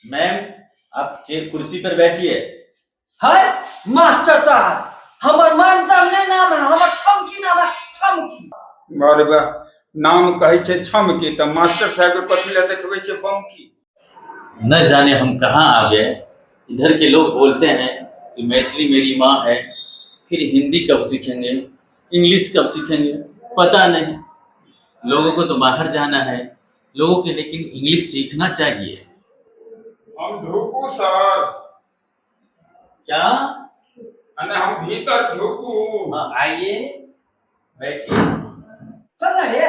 Ma'am, आप chair कुर्सी पर बैठिए। है मास्टर साहब, हमर मानता नहीं नाम है, हमर छमकी नाम है, छमकी। अरे बा नाम कहे छे छमकी त मास्टर साहब के कथी ले देखबे छे बमकी। न जाने हम कहाँ आ गए। इधर के लोग बोलते हैं कि मैथिली मेरी माँ है, फिर हिंदी कब सीखेंगे, इंग्लिश कब सीखेंगे, पता नहीं। लोगों को तो बाहर जाना है, लोगों के लेकिन इंग्लिश सीखना चाहिए। हम ढुकू सर, क्या? अने हम भीतर ढुकू। हाँ, आइए बैठिए। चल ना रे,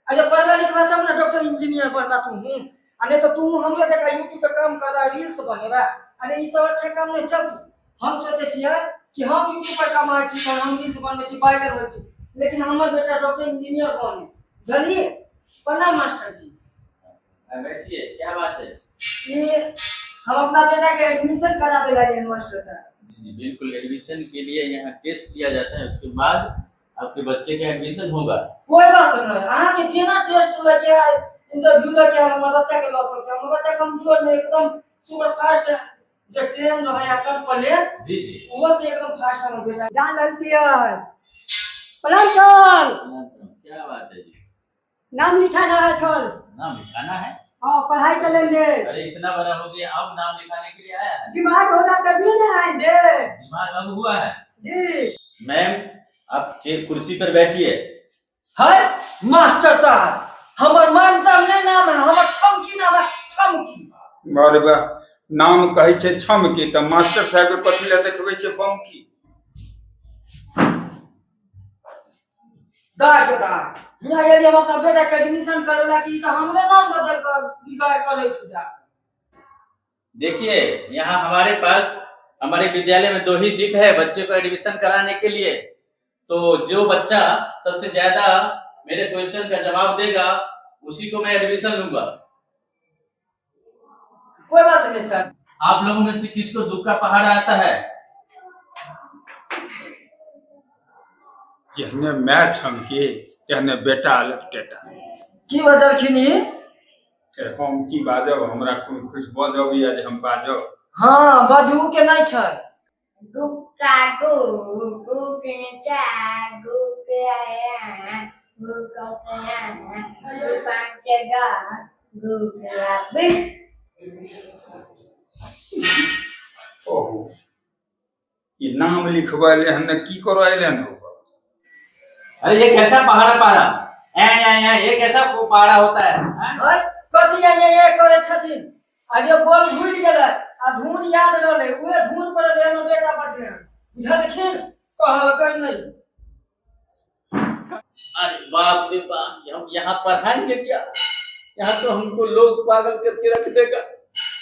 अरे पढ़वा लिखवा तब ना डॉक्टर इंजीनियर बनना तू हूँ। अने तो तू हमरे जगह यूट्यूब पे काम कर रहा, रील्स बनेगा। अरे ये सब अच्छा काम नहीं चल। हम सोचे छिए कि हम यूट्यूब पर कमाई छी, पर हम रील्स बनबै छी, वायरल होइ छी, लेकिन हमर बेटा डॉक्टर इंजीनियर बने। चलिए, प्रणाम मास्टर जी। बैठिए, क्या बात है? ये हम अपना बेटा के एडमिशन करावे लगे हैं मास्टर साहब। जी बिल्कुल, एडमिशन के लिए यहाँ टेस्ट किया जाता है, उसके बाद आपके बच्चे का एडमिशन होगा। कोई बात नहीं, अहाँ के जेना टेस्ट लेके आए, इंटरव्यू लेके आए, हमर बच्चा के लॉ सकते हैं। हमर बच्चा कमजोर नहीं, एकदम सुपर फास्ट है, जो ट्रेन रहा है कंप्लीट। जी जी, वो से एकदम फास्ट है बेटा। जान ललती है प्रणाम सर। क्या बात है जी? नाम लिखाना है सर। नाम लिखाना है? हां, पढ़ाई चलेंगे। अरे इतना बड़ा हो गया, अब नाम लिखाने के लिए आया है? दिमाग होगा तभी ना आएंगे। दिमाग अब हुआ है जी मैम, आप चेयर कुर्सी पर बैठिए। है मास्टर साहब, हमर मानता नहीं नाम है, हमर छमकी नाम है, छमकी। अरे बा नाम कहे छे छमकी त मास्टर साहब के कथी ले देखबे छे बमकी। दाग यहाँ यदि हम अपना बेटा के एडमिशन करेला की तो हमरे नाम बदल कर बिगाड़ करे जा। देखिए, यहाँ हमारे पास हमारे विद्यालय में 2 ही सीट है बच्चे को एडमिशन कराने के लिए। तो जो बच्चा सबसे ज्यादा मेरे क्वेश्चन का जवाब देगा, उसी को मैं एडमिशन लूंगा। कोई बात नहीं सर। आप लोगों में से किसको दुख का पहाड़ आता है? जहने मैं छमकी कहने बेटा अलग टेटा। की बजल खिनी? हम की बाजब, हमरा कोन खुश बाजब या जे हम बाजब। हां, बाजू के नहीं छै। गुक्का गु गुकटा गुकया गुकया गुपांचगा गुकया बे। ओहो, ये नाम लिखवाले हमने की करवाइले न। अरे ये कैसा पहाड़ा पारा? ये कैसा पहाड़ा होता है? है कथि ये करे छथिन। आगे बोल भूल गेलै, आ धुन याद रहले, उहे धुन पर ले हमर बेटा बचले। बुझलखिन कहलकै नहीं। अरे बाप रे बाप, हम यहाँ पढ़ाएंगे क्या? यहाँ तो हमको लोग पागल करके रख देगा।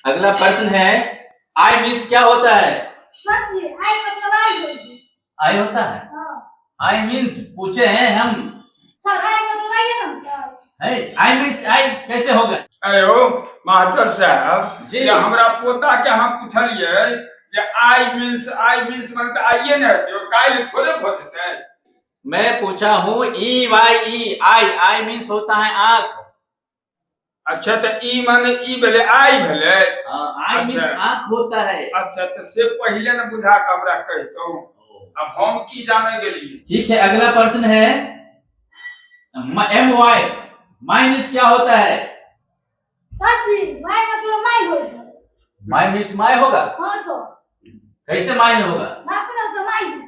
अगला प्रश्न है, आई मिस क्या होता है? सर जी, आई मतलब आई होगी। आई होता है? हां। आई मीन्स पूछे हैं हम। सर आई मतलब आई है ना। है आई मिस आई कैसे होगा? अरे ओ मास्टर साहब जी। ये हमरा पोता के हम पूछलिए जे आई मींस मतलब आइए न काल थोड़े भरते। मैं पूछा हूँ E Y E I means होता है आँख। अच्छा तो ई माने ई भेले आई भेले। आई मीन्स आँख होता है। अच्छा तो से पहले न बुझा के हमरा कहतो, अब हम की जाने गेली। ठीक है, अगला प्रश्न है, एम वाई माई मीन्स क्या होता है? सर जी, माई मतलब माई होगी। माई मीन्स माई होगा? हां सर। कैसे माई होगा? बाप ने तो माई होगी।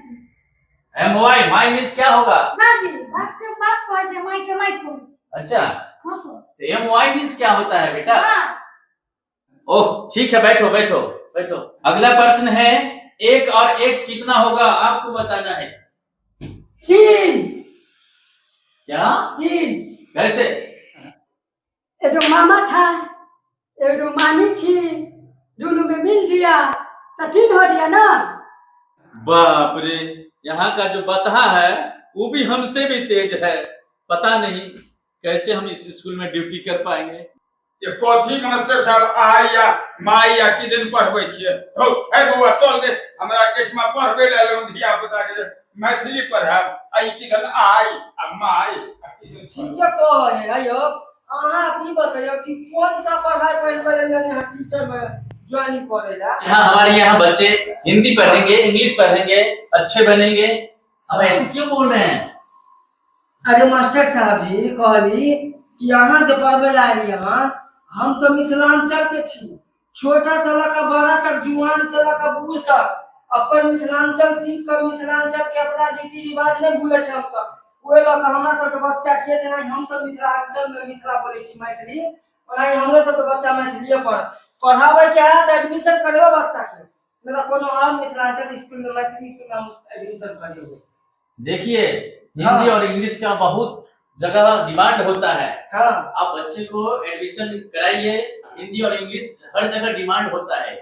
एम वाई माई मीन्स क्या होगा? सर जी, बाप के बाप को ऐसे माई के माई को। अच्छा, हां सर। तो एम वाई मीन्स क्या होता है बेटा? हां। ओह ठीक है, बैठो बैठो बैठो। अगला प्रश्न है, 1 और 1 कितना होगा आपको बताना है। 3 क्या? 3। कैसे? एगो मामा था, एगो मामी थी, दोनों में मिल दिया तो 3 हो गया ना। बाप रे, यहाँ का जो बतहा है वो भी हमसे भी तेज है। पता नहीं कैसे हम इस स्कूल में ड्यूटी कर पाएंगे। ये कथी मास्टर साहब आई या माई या की दिन पढ़बै छियै। हो हे बउआ चल दे, हमरा केठमा पढ़बै ले लोन धिया पुता के मैथिली पढ़ाब। आई की दिन आई आ माई ठीक है कहे आयो, अहाँ भी बताइए कि कौन सा पढ़ाई करेंगे यहाँ टीचर में ज्वाइनिंग करेगा। यहाँ हमारे यहाँ बच्चे हिंदी पढ़ेंगे, इंग्लिश पढ़ेंगे, अच्छे बनेंगे। अब ऐसे क्यों बोल रहे हैं? अरे मास्टर साहब जी कहली कि यहाँ जब पढ़े लाए हम तो मिथिलांचल के छी, छोटा से लड़का बड़ा तक, जुआन से लड़का बूढ़ तक अपन मिथिलांचल सीख कर मिथिलांचल के अपना रीति रिवाज नहीं भूले हम सब। ओए लड़का हमरा सब के बच्चा के देना हम सब मिथिलांचल में मिथिला बोले छी मैथिली, और हमरे सब के बच्चा मैथिली पढ़ावे के है तो एडमिशन करबे बच्चा के, मेरा कोनो और मिथिलांचल स्कूल में मैथिली स्कूल में हम एडमिशन करेंगे। देखिए हिंदी और इंग्लिश का बहुत जगह डिमांड होता है। हाँ आप बच्चे को एडमिशन कराइए, हिंदी और इंग्लिश हर जगह डिमांड होता है।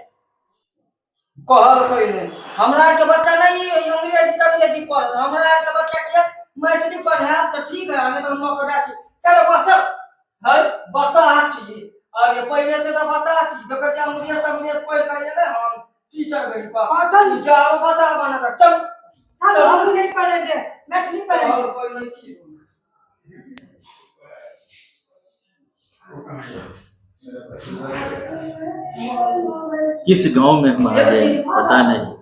कहल कोई नहीं, हमरा के बच्चा नहीं अंग्रेजी पढ़त, हमरा के बच्चा के मैथिली पढ़ा तो ठीक है, नहीं तो हम नौकरा छी। चलो बच्चा है बता छी, और पहले से तो बता छी तो कच्चा अंग्रेजी पढ़ के हम टीचर बन पा जाओ बता बना कर चल चलो हम नहीं पढ़ेंगे, मैथिली पढ़ेंगे। कोई नहीं किस गांव में हम आ गए पता नहीं।